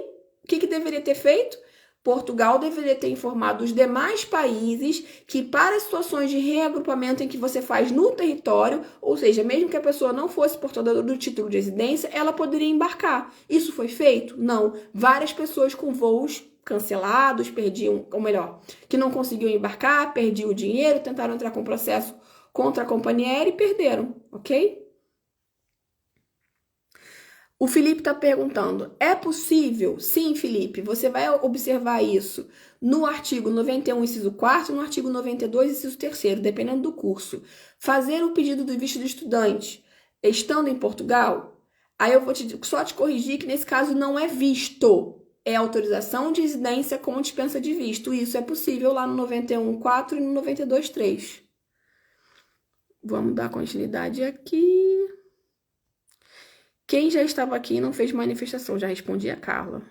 [SPEAKER 1] o que deveria ter feito? Portugal deveria ter informado os demais países que para situações de reagrupamento em que você faz no território, ou seja, mesmo que a pessoa não fosse portadora do título de residência, ela poderia embarcar. Isso foi feito? Não. Várias pessoas com voos cancelados, perdiam, ou melhor, que não conseguiam embarcar, perdiam o dinheiro, tentaram entrar com processo contra a companhia aérea e perderam, ok? O Felipe está perguntando, é possível? Sim, Felipe, você vai observar isso no artigo 91, inciso 4º, no artigo 92, inciso 3º, dependendo do curso. Fazer o pedido do visto de estudante estando em Portugal, aí eu vou só te corrigir que nesse caso não é visto, é autorização de residência com dispensa de visto. Isso é possível lá no 91.4 e no 92.3. Vamos dar continuidade aqui. Quem já estava aqui e não fez manifestação? Já respondi a Carla.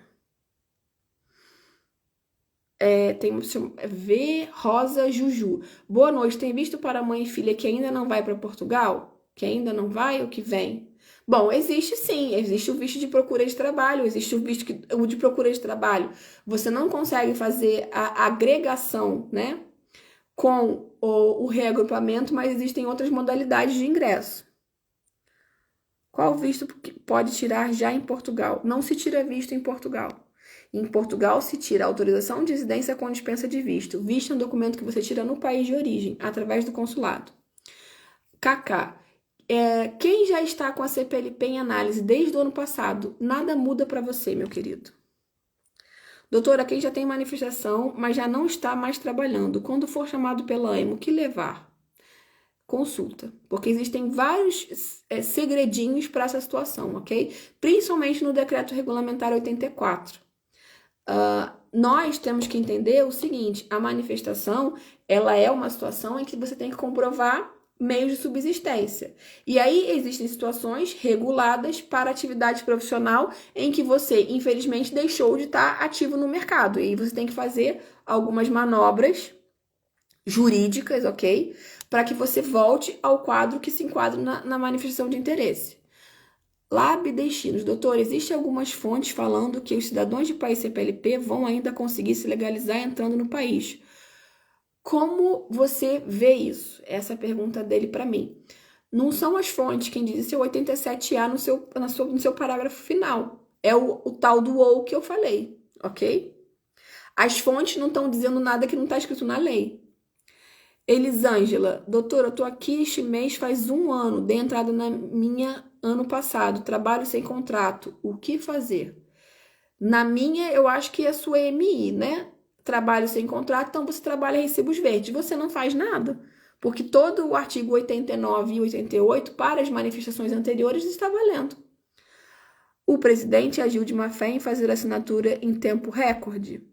[SPEAKER 1] Tem V. Rosa Juju. Boa noite. Tem visto para mãe e filha que ainda não vai para Portugal? Que ainda não vai ou que vem? Bom, existe sim, existe o visto de procura de trabalho, existe o de procura de trabalho. Você não consegue fazer a agregação, né, com o reagrupamento, mas existem outras modalidades de ingresso. Qual visto pode tirar já em Portugal? Não se tira visto em Portugal. Em Portugal se tira autorização de residência com dispensa de visto. Visto é um documento que você tira no país de origem, através do consulado. KK. Quem já está com a CPLP em análise desde o ano passado, nada muda para você, meu querido. Doutora, quem já tem manifestação, mas já não está mais trabalhando, quando for chamado pela AIMO, que levar? Consulta, porque existem vários segredinhos para essa situação, ok? Principalmente no decreto regulamentar 84. Nós temos que entender o seguinte, a manifestação, ela é uma situação em que você tem que comprovar meios de subsistência. E aí existem situações reguladas para atividade profissional em que você, infelizmente, deixou de estar ativo no mercado. E aí você tem que fazer algumas manobras jurídicas, ok? Para que você volte ao quadro que se enquadra na manifestação de interesse. Labdestinos. Doutor, existem algumas fontes falando que os cidadãos de país CPLP vão ainda conseguir se legalizar entrando no país. Como você vê isso? Essa é a pergunta dele para mim. Não são as fontes, quem diz isso é o 87A no seu parágrafo final. É o tal do ou que eu falei, ok? As fontes não estão dizendo nada que não está escrito na lei. Elisângela, doutora, eu tô aqui este mês faz 1 ano, dei entrada na minha ano passado, trabalho sem contrato, o que fazer? Na minha, eu acho que é a sua EMI, né? Trabalho sem contrato, então você trabalha recibos verdes, você não faz nada, porque todo o artigo 89 e 88 para as manifestações anteriores está valendo. O presidente agiu de má fé em fazer a assinatura em tempo recorde.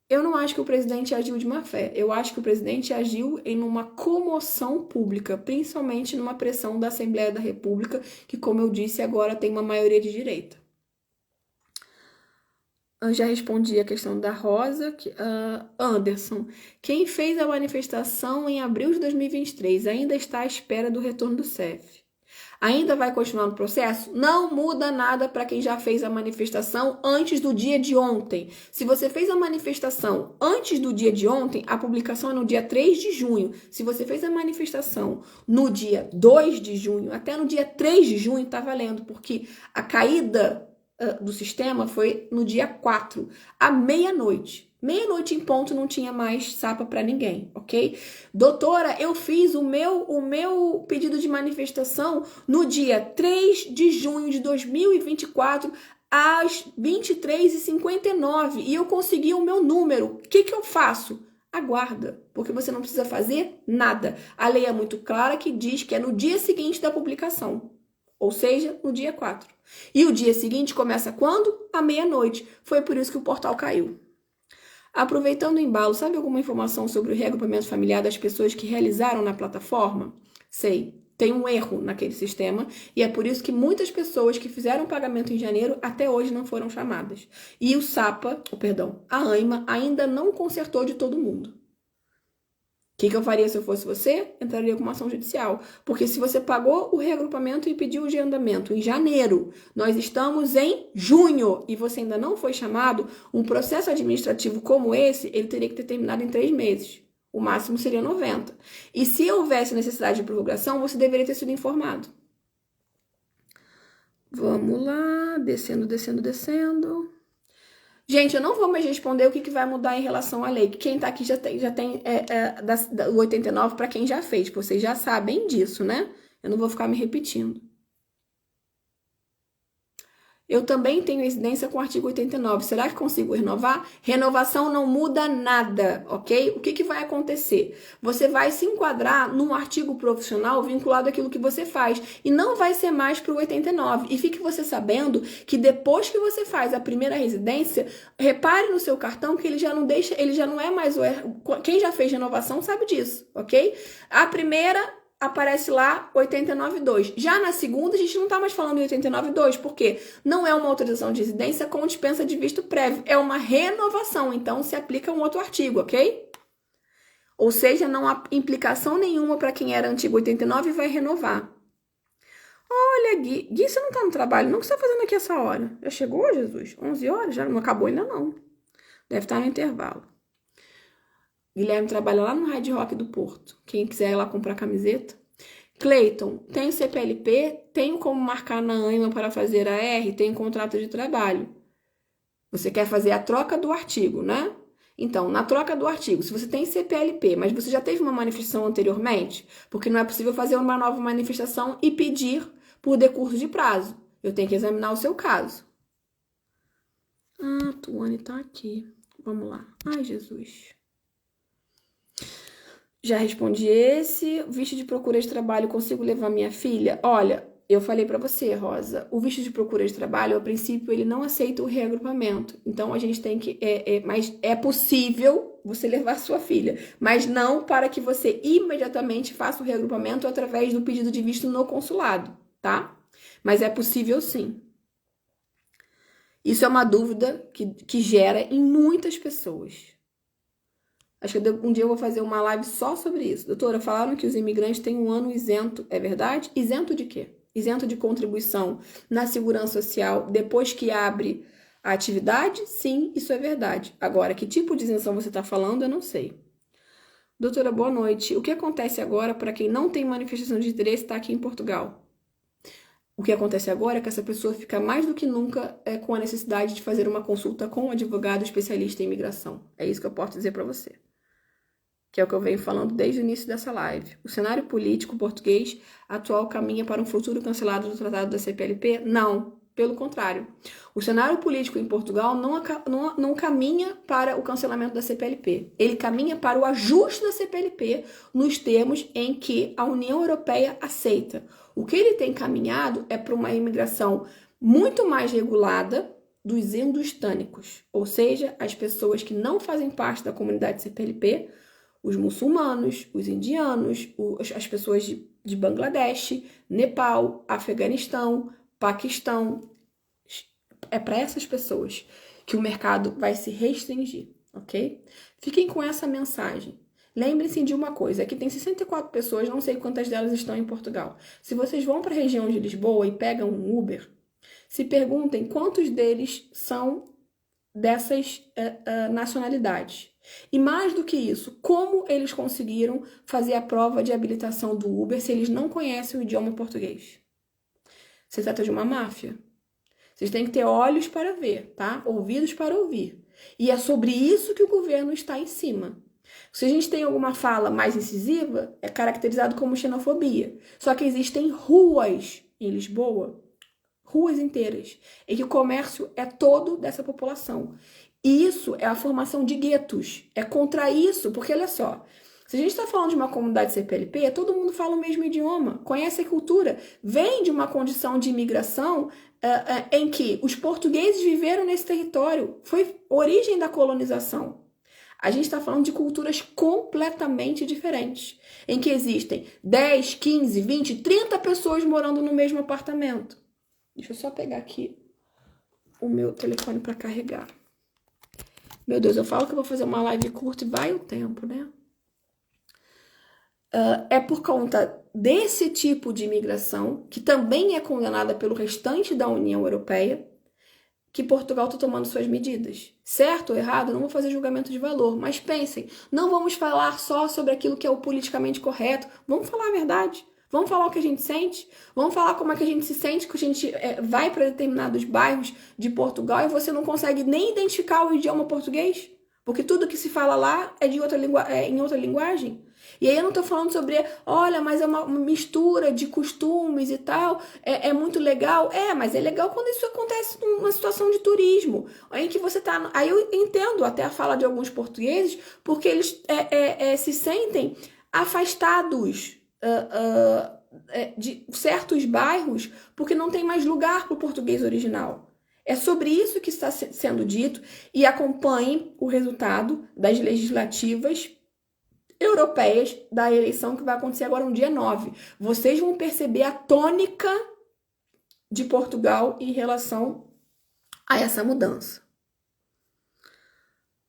[SPEAKER 1] Eu não acho que o presidente agiu de má fé. Eu acho que o presidente agiu em uma comoção pública, principalmente numa pressão da Assembleia da República, que, como eu disse, agora tem uma maioria de direita. Eu já respondi a questão da Rosa. Anderson, quem fez a manifestação em abril de 2023 ainda está à espera do retorno do CEF. Ainda vai continuar no processo? Não muda nada para quem já fez a manifestação antes do dia de ontem. Se você fez a manifestação antes do dia de ontem, a publicação é no dia 3 de junho. Se você fez a manifestação no dia 2 de junho, até no dia 3 de junho está valendo, porque a caída do sistema foi no dia 4, à meia-noite. Meia-noite em ponto não tinha mais sapa para ninguém, ok? Doutora, eu fiz o meu pedido de manifestação no dia 3 de junho de 2024, às 23h59, e eu consegui o meu número. O que eu faço? Aguarda, porque você não precisa fazer nada. A lei é muito clara que diz que é no dia seguinte da publicação, ou seja, no dia 4. E o dia seguinte começa quando? À meia-noite. Foi por isso que o portal caiu. Aproveitando o embalo, sabe alguma informação sobre o reagrupamento familiar das pessoas que realizaram na plataforma? Sei, tem um erro naquele sistema e é por isso que muitas pessoas que fizeram pagamento em janeiro até hoje não foram chamadas. E o SAPA, a ANMA, ainda não consertou de todo mundo. O que eu faria se eu fosse você? Entraria com uma ação judicial. Porque se você pagou o reagrupamento e pediu o agendamento em janeiro, nós estamos em junho e você ainda não foi chamado, um processo administrativo como esse, ele teria que ter terminado em 3 meses. O máximo seria 90. E se houvesse necessidade de prorrogação, você deveria ter sido informado. Vamos lá, descendo. Gente, eu não vou mais responder o que vai mudar em relação à lei, que quem tá aqui já tem o 89 para quem já fez, vocês já sabem disso, né? Eu não vou ficar me repetindo. Eu também tenho residência com o artigo 89. Será que consigo renovar? Renovação não muda nada, ok? O que vai acontecer? Você vai se enquadrar num artigo profissional vinculado àquilo que você faz e não vai ser mais para o 89. E fique você sabendo que depois que você faz a primeira residência, repare no seu cartão que ele já não é mais quem já fez renovação sabe disso, ok? A primeira aparece lá 89.2. Já na segunda, a gente não tá mais falando em 89.2, porque não é uma autorização de residência com dispensa de visto prévio, é uma renovação, então se aplica um outro artigo, ok? Ou seja, não há implicação nenhuma para quem era antigo 89 e vai renovar. Olha, Gui, você não tá no trabalho, não? O que você tá fazendo aqui essa hora? Já chegou, Jesus? 11 horas? Já não acabou ainda não. Deve estar no intervalo. Guilherme trabalha lá no Red Rock do Porto. Quem quiser ir lá comprar camiseta. Cleiton, tenho CPLP, tenho como marcar na ANMA para fazer a R, tenho contrato de trabalho. Você quer fazer a troca do artigo, né? Então, na troca do artigo, se você tem CPLP, mas você já teve uma manifestação anteriormente, porque não é possível fazer uma nova manifestação e pedir por decurso de prazo. Eu tenho que examinar o seu caso. Ah, Tuane tá aqui. Vamos lá. Ai, Jesus. Já respondi esse. Visto de procura de trabalho, consigo levar minha filha? Olha, eu falei para você, Rosa, o visto de procura de trabalho, a princípio, ele não aceita o reagrupamento. Então, a gente tem que... mas é possível você levar sua filha, mas não para que você imediatamente faça o reagrupamento através do pedido de visto no consulado, tá? Mas é possível sim. Isso é uma dúvida que gera em muitas pessoas. Acho que um dia eu vou fazer uma live só sobre isso. Doutora, falaram que os imigrantes têm 1 ano isento. É verdade? Isento de quê? isento de contribuição na segurança social depois que abre a atividade? Sim, isso é verdade. Agora, que tipo de isenção você está falando, eu não sei. Doutora, boa noite. O que acontece agora para quem não tem manifestação de interesse e está aqui em Portugal? O que acontece agora é que essa pessoa fica mais do que nunca com a necessidade de fazer uma consulta com um advogado especialista em imigração. É isso que eu posso dizer para você. Que é o que eu venho falando desde o início dessa live. O cenário político português atual caminha para um futuro cancelado do Tratado da CPLP? Não, pelo contrário. O cenário político em Portugal não caminha para o cancelamento da CPLP. Ele caminha para o ajuste da CPLP nos termos em que a União Europeia aceita. O que ele tem caminhado é para uma imigração muito mais regulada dos hindustânicos, ou seja, as pessoas que não fazem parte da comunidade CPLP, os muçulmanos, os indianos, as pessoas de Bangladesh, Nepal, Afeganistão, Paquistão. É para essas pessoas que o mercado vai se restringir, ok? Fiquem com essa mensagem. Lembrem-se de uma coisa, aqui tem 64 pessoas, não sei quantas delas estão em Portugal. Se vocês vão para a região de Lisboa e pegam um Uber, se perguntem quantos deles são dessas nacionalidades. E mais do que isso, como eles conseguiram fazer a prova de habilitação do Uber se eles não conhecem o idioma português? Se trata de uma máfia. Vocês têm que ter olhos para ver, tá? Ouvidos para ouvir. E é sobre isso que o governo está em cima. Se a gente tem alguma fala mais incisiva, é caracterizado como xenofobia. Só que existem ruas em Lisboa, ruas inteiras, em que o comércio é todo dessa população. E isso é a formação de guetos. É contra isso, porque olha só, se a gente está falando de uma comunidade CPLP, todo mundo fala o mesmo idioma, conhece a cultura, vem de uma condição de imigração em que os portugueses viveram nesse território, foi origem da colonização. A gente está falando de culturas completamente diferentes, em que existem 10, 15, 20, 30 pessoas morando no mesmo apartamento. Deixa eu só pegar aqui o meu telefone para carregar. Meu Deus, eu falo que eu vou fazer uma live curta e vai o tempo, né? É por conta desse tipo de imigração, que também é condenada pelo restante da União Europeia, que Portugal está tomando suas medidas. Certo ou errado, não vou fazer julgamento de valor, mas pensem, não vamos falar só sobre aquilo que é o politicamente correto, vamos falar a verdade. Vamos falar o que a gente sente? Vamos falar como é que a gente se sente, que a gente vai para determinados bairros de Portugal e você não consegue nem identificar o idioma português? Porque tudo que se fala lá é em outra linguagem. E aí eu não tô falando sobre, olha, mas é uma mistura de costumes e tal, é muito legal. Mas é legal quando isso acontece numa situação de turismo, em que você tá... Aí eu entendo até a fala de alguns portugueses, porque eles se sentem afastados de certos bairros, porque não tem mais lugar para o português original. É sobre isso que está sendo dito, e acompanhem o resultado das legislativas europeias da eleição que vai acontecer agora no dia 9. Vocês vão perceber a tônica de Portugal em relação a essa mudança.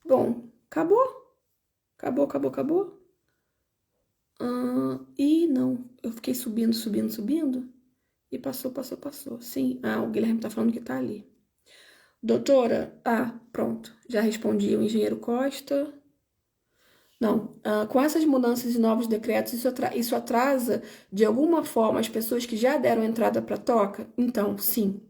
[SPEAKER 1] Bom, acabou? Acabou? E não, eu fiquei subindo e passou. Sim, o Guilherme tá falando que tá ali. Doutora, pronto, já respondi o engenheiro Costa. Não, com essas mudanças e novos decretos, isso atrasa de alguma forma as pessoas que já deram entrada para a toca? Então, sim.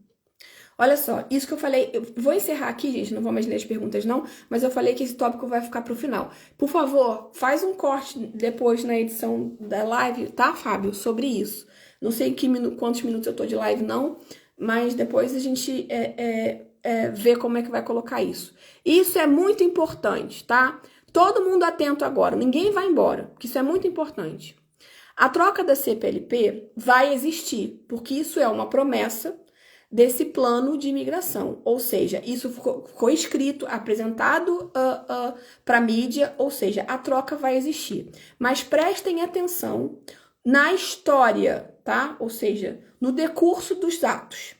[SPEAKER 1] Olha só, isso que eu falei, eu vou encerrar aqui, gente, não vou mais ler as perguntas não, mas eu falei que esse tópico vai ficar para o final. Por favor, faz um corte depois na edição da live, tá, Fábio? Sobre isso. Não sei quantos minutos eu tô de live não, mas depois a gente vê como é que vai colocar isso. Isso é muito importante, tá? Todo mundo atento agora, ninguém vai embora, porque isso é muito importante. A troca da CPLP vai existir, porque isso é uma promessa desse plano de imigração, ou seja, isso ficou escrito, apresentado para a mídia, ou seja, a troca vai existir. Mas prestem atenção na história, tá? Ou seja, no decurso dos atos.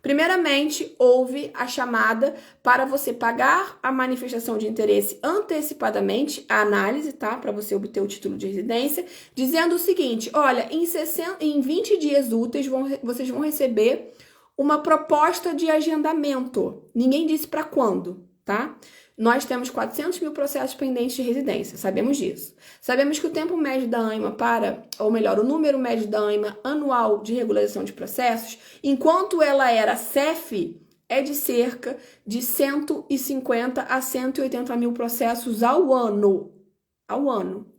[SPEAKER 1] Primeiramente, houve a chamada para você pagar a manifestação de interesse antecipadamente, a análise, tá? Para você obter o título de residência, dizendo o seguinte: olha, em 20 dias úteis vocês vão receber uma proposta de agendamento. Ninguém disse para quando, tá? Nós temos 400 mil processos pendentes de residência, sabemos disso. Sabemos que o tempo médio da ANMA ou melhor, o número médio da ANMA anual de regularização de processos, enquanto ela era CEF, é de cerca de 150 a 180 mil processos ao ano. Ao ano.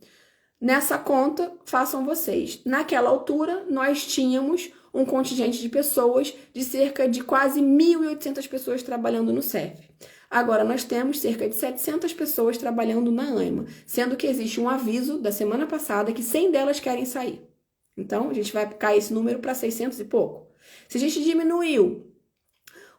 [SPEAKER 1] Nessa conta, façam vocês. Naquela altura, nós tínhamos um contingente de pessoas de cerca de quase 1.800 pessoas trabalhando no CEF. Agora, nós temos cerca de 700 pessoas trabalhando na ANMA, sendo que existe um aviso da semana passada que 100 delas querem sair. Então, a gente vai cair esse número para 600 e pouco. Se a gente diminuiu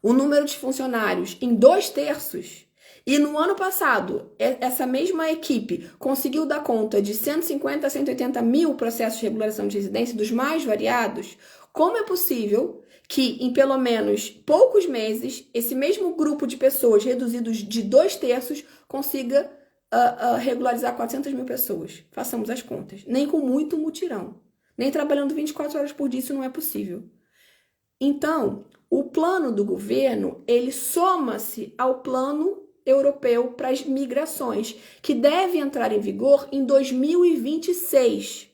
[SPEAKER 1] o número de funcionários em 2/3, e no ano passado, essa mesma equipe conseguiu dar conta de 150 a 180 mil processos de regularização de residência, dos mais variados, como é possível que em pelo menos poucos meses, esse mesmo grupo de pessoas reduzidos de 2/3 consiga regularizar 400 mil pessoas? Façamos as contas. Nem com muito mutirão. Nem trabalhando 24 horas por dia, isso não é possível. Então, o plano do governo, ele soma-se ao plano europeu para as migrações, que deve entrar em vigor em 2026.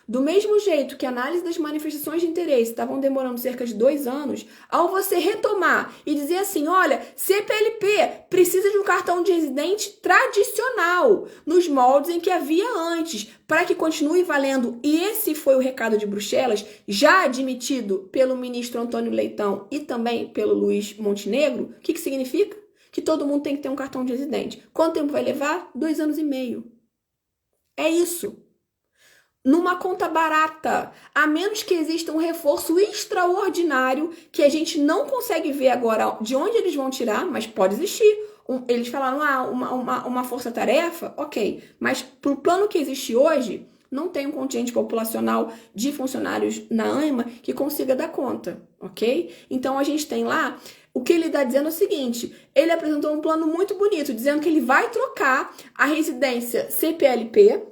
[SPEAKER 1] Do mesmo jeito que a análise das manifestações de interesse estavam demorando cerca de 2 anos, ao você retomar e dizer assim, olha, CPLP precisa de um cartão de residente tradicional, nos moldes em que havia antes, para que continue valendo. E esse foi o recado de Bruxelas, já admitido pelo ministro Antônio Leitão e também pelo Luiz Montenegro. O que significa? Que todo mundo tem que ter um cartão de residente. Quanto tempo vai levar? 2 anos e meio. É isso. Numa conta barata, a menos que exista um reforço extraordinário que a gente não consegue ver agora de onde eles vão tirar, mas pode existir. Eles falaram, uma força-tarefa, ok, mas para o plano que existe hoje, não tem um contingente populacional de funcionários na ANMA que consiga dar conta, ok? Então a gente tem lá, o que ele está dizendo é o seguinte, ele apresentou um plano muito bonito, dizendo que ele vai trocar a residência CPLP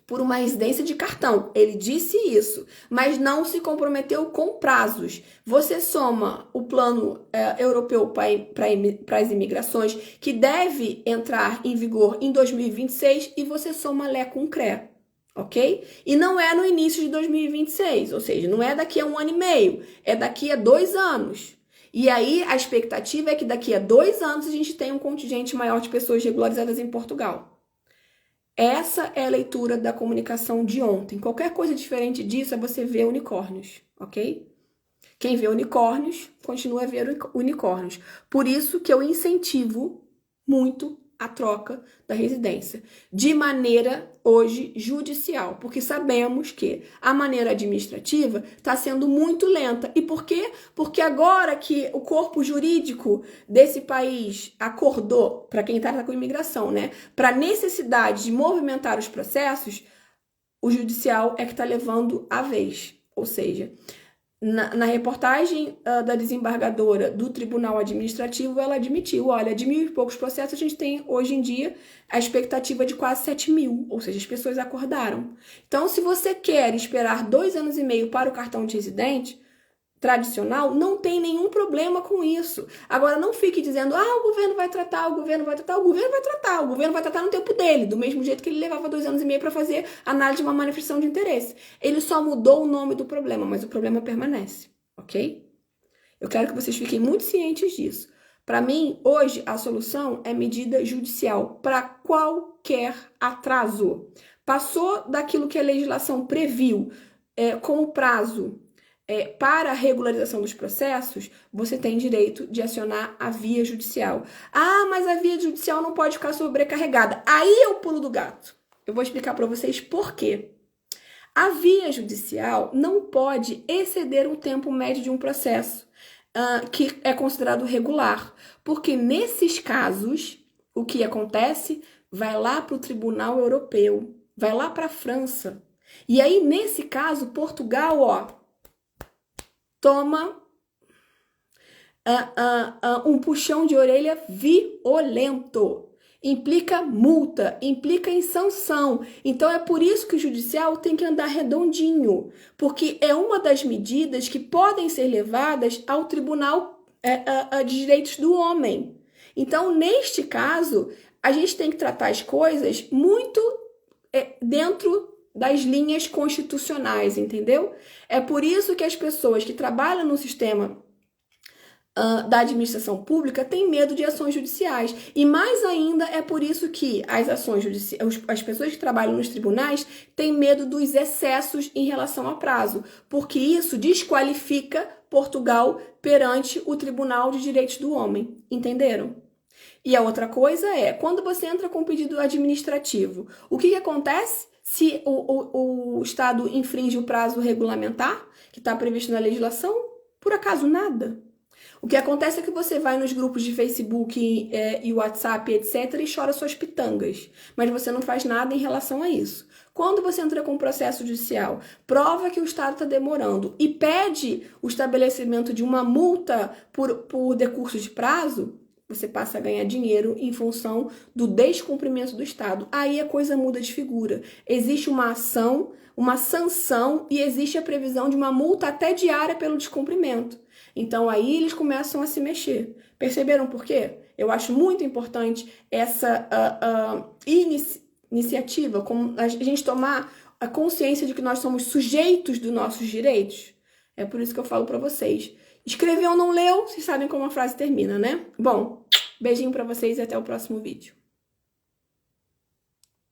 [SPEAKER 1] por uma residência de cartão. Ele disse isso, mas não se comprometeu com prazos. Você soma o plano europeu para as imigrações, que deve entrar em vigor em 2026, e você soma Lé com CRE, ok? E não é no início de 2026, ou seja, não é daqui a 1 ano e meio, é daqui a 2 anos. E aí a expectativa é que daqui a 2 anos a gente tenha um contingente maior de pessoas regularizadas em Portugal. Essa é a leitura da comunicação de ontem. Qualquer coisa diferente disso é você ver unicórnios, ok? Quem vê unicórnios, continua a ver unicórnios. Por isso que eu incentivo muito a troca da residência, de maneira hoje judicial, porque sabemos que a maneira administrativa está sendo muito lenta. E por quê? Porque agora que o corpo jurídico desse país acordou, para quem está com imigração, né, para a necessidade de movimentar os processos, o judicial é que está levando a vez. Ou seja, na reportagem da desembargadora do Tribunal Administrativo, ela admitiu, olha, de 1.000 e poucos processos, a gente tem hoje em dia a expectativa de quase 7.000, ou seja, as pessoas acordaram. Então, se você quer esperar 2 anos e meio para o cartão de residente tradicional, não tem nenhum problema com isso. Agora, não fique dizendo, o governo vai tratar, o governo vai tratar. O governo vai tratar, o governo vai tratar no tempo dele, do mesmo jeito que ele levava 2 anos e meio para fazer análise de uma manifestação de interesse. Ele só mudou o nome do problema, mas o problema permanece, ok? Eu quero que vocês fiquem muito cientes disso. Para mim, hoje, a solução é medida judicial para qualquer atraso. Passou daquilo que a legislação previu como prazo para a regularização dos processos, você tem direito de acionar a via judicial. Mas a via judicial não pode ficar sobrecarregada. Aí é o pulo do gato. Eu vou explicar para vocês por quê. A via judicial não pode exceder o tempo médio de um processo que é considerado regular, porque nesses casos, o que acontece? Vai lá para o Tribunal Europeu, vai lá para a França. E aí, nesse caso, Portugal, toma um puxão de orelha violento. Implica multa, implica em sanção. Então é por isso que o judicial tem que andar redondinho, porque é uma das medidas que podem ser levadas ao Tribunal de Direitos do Homem. Então, neste caso, a gente tem que tratar as coisas muito dentro das linhas constitucionais, entendeu? É por isso que as pessoas que trabalham no sistema da administração pública têm medo de ações judiciais. E mais ainda é por isso que as pessoas que trabalham nos tribunais têm medo dos excessos em relação a prazo, porque isso desqualifica Portugal perante o Tribunal de Direitos do Homem. Entenderam? E a outra coisa é, quando você entra com um pedido administrativo, o que acontece se o Estado infringe o prazo regulamentar que está previsto na legislação? Por acaso nada. O que acontece é que você vai nos grupos de Facebook e WhatsApp, etc., e chora suas pitangas, mas você não faz nada em relação a isso. Quando você entra com um processo judicial, prova que o Estado está demorando e pede o estabelecimento de uma multa por decurso de prazo, você passa a ganhar dinheiro em função do descumprimento do Estado. Aí a coisa muda de figura. Existe uma ação, uma sanção e existe a previsão de uma multa até diária pelo descumprimento. Então aí eles começam a se mexer. Perceberam por quê? Eu acho muito importante essa iniciativa, como a gente tomar a consciência de que nós somos sujeitos dos nossos direitos. É por isso que eu falo para vocês. Escreveu ou não leu, vocês sabem como a frase termina, né? Bom, beijinho para vocês e até o próximo vídeo.